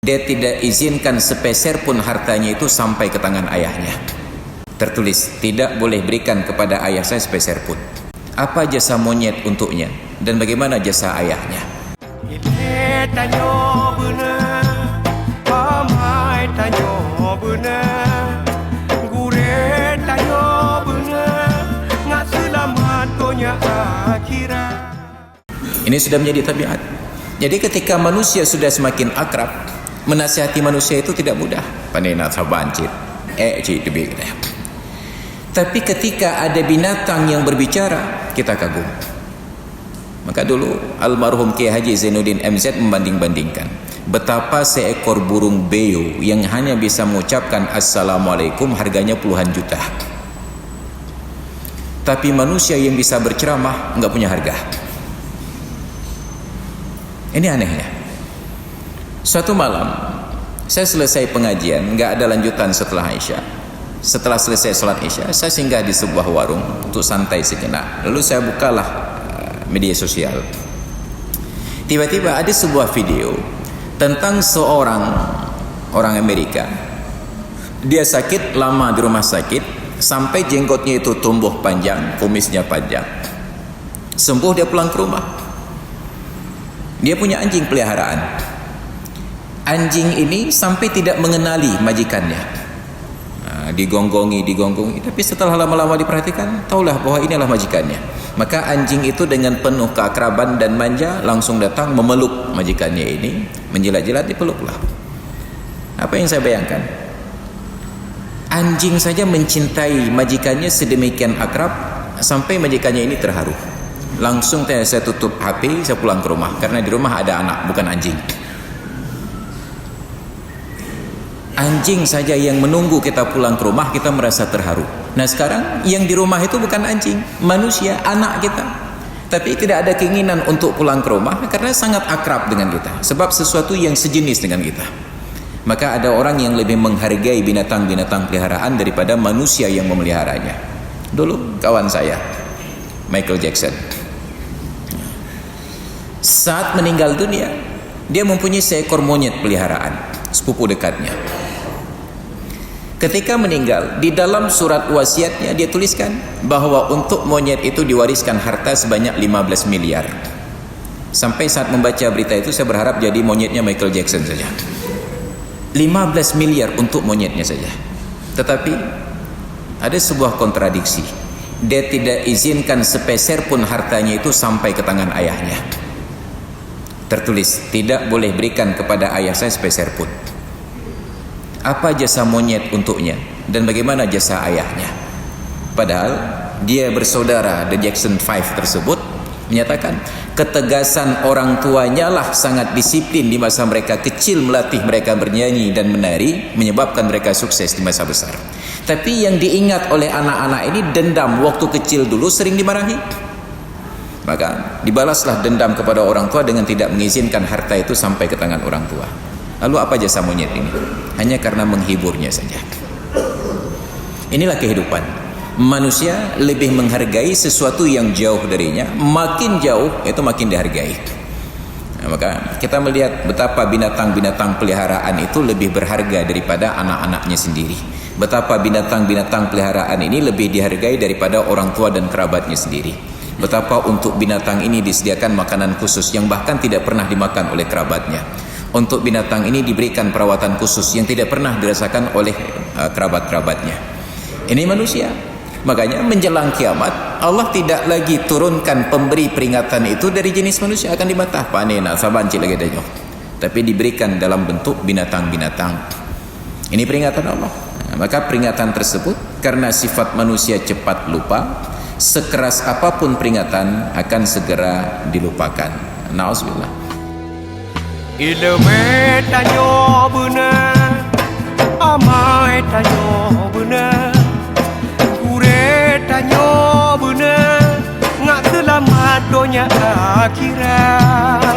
dia tidak izinkan sepeser pun hartanya itu sampai ke tangan ayahnya. Tertulis, tidak boleh berikan kepada ayah saya sepeser pun. Apa jasa monyet untuknya dan bagaimana jasa ayahnya? Ini sudah menjadi tabiat. Jadi ketika manusia sudah semakin akrab, menasihati manusia itu tidak mudah. Panena sabancit, tapi ketika ada binatang yang berbicara, kita kagum. Maka dulu almarhum Kiai Haji Zainuddin MZ membanding-bandingkan betapa seekor burung beo yang hanya bisa mengucapkan assalamualaikum harganya puluhan juta, tapi manusia yang bisa berceramah nggak punya harga. Ini anehnya. Suatu malam saya selesai pengajian, nggak ada lanjutan setelah Isya. Setelah selesai sholat Isya, saya singgah di sebuah warung untuk santai sejenak. Lalu saya bukalah media sosial. Tiba-tiba ada sebuah video tentang seorang orang Amerika. Dia sakit lama di rumah sakit sampai jenggotnya itu tumbuh panjang, kumisnya panjang. Sembuh, dia pulang ke rumah. Dia punya anjing peliharaan. Anjing ini sampai tidak mengenali majikannya. Digonggongi, tapi setelah lama-lama diperhatikan, taulah bahwa inilah majikannya. Maka anjing itu dengan penuh keakraban dan manja langsung datang memeluk majikannya ini, menjilat-jilat, dipeluklah. Apa yang saya bayangkan? Anjing saja mencintai majikannya sedemikian akrab sampai majikannya ini terharu. Langsung saya tutup HP, saya pulang ke rumah karena di rumah ada anak, bukan anjing. Anjing saja yang menunggu kita pulang ke rumah, kita merasa terharu. Nah sekarang yang di rumah itu bukan anjing, manusia, anak kita. Tapi tidak ada keinginan untuk pulang ke rumah karena sangat akrab dengan kita, sebab sesuatu yang sejenis dengan kita. Maka ada orang yang lebih menghargai binatang-binatang peliharaan daripada manusia yang memeliharanya. Dulu kawan saya, Michael Jackson, saat meninggal dunia, dia mempunyai seekor monyet peliharaan, sepupu dekatnya. Ketika meninggal, di dalam surat wasiatnya dia tuliskan bahwa untuk monyet itu diwariskan harta sebanyak 15 miliar. Sampai saat membaca berita itu saya berharap jadi monyetnya Michael Jackson saja. 15 miliar untuk monyetnya saja. Tetapi ada sebuah kontradiksi. Dia tidak izinkan sepeser pun hartanya itu sampai ke tangan ayahnya. Tertulis, tidak boleh berikan kepada ayah saya sepeser pun. Apa jasa monyet untuknya dan bagaimana jasa ayahnya? Padahal dia bersaudara, The Jackson 5 tersebut menyatakan ketegasan orang tuanya lah sangat disiplin di masa mereka kecil, melatih mereka bernyanyi dan menari, menyebabkan mereka sukses di masa besar. Tapi yang diingat oleh anak-anak ini dendam waktu kecil dulu sering dimarahi. Maka dibalaslah dendam kepada orang tua dengan tidak mengizinkan harta itu sampai ke tangan orang tua. Lalu apa jasa monyet ini? Hanya karena menghiburnya saja. Inilah kehidupan. Manusia lebih menghargai sesuatu yang jauh darinya. Makin jauh itu makin dihargai. Nah, maka kita melihat betapa binatang-binatang peliharaan itu lebih berharga daripada anak-anaknya sendiri. Betapa binatang-binatang peliharaan ini lebih dihargai daripada orang tua dan kerabatnya sendiri. Betapa untuk binatang ini disediakan makanan khusus yang bahkan tidak pernah dimakan oleh kerabatnya. Untuk binatang ini diberikan perawatan khusus yang tidak pernah dirasakan oleh kerabat-kerabatnya. Ini manusia. Makanya menjelang kiamat Allah tidak lagi turunkan pemberi peringatan itu dari jenis manusia, akan dimatah panena sabanci lagi denyo. Tapi diberikan dalam bentuk binatang-binatang. Ini peringatan Allah. Maka peringatan tersebut karena sifat manusia cepat lupa, sekeras apapun peringatan akan segera dilupakan. Nauzubillah. Ilmu tanyo benar, amai tanyo benar, kure tanyo benar, ngak selamat dunia akhirat.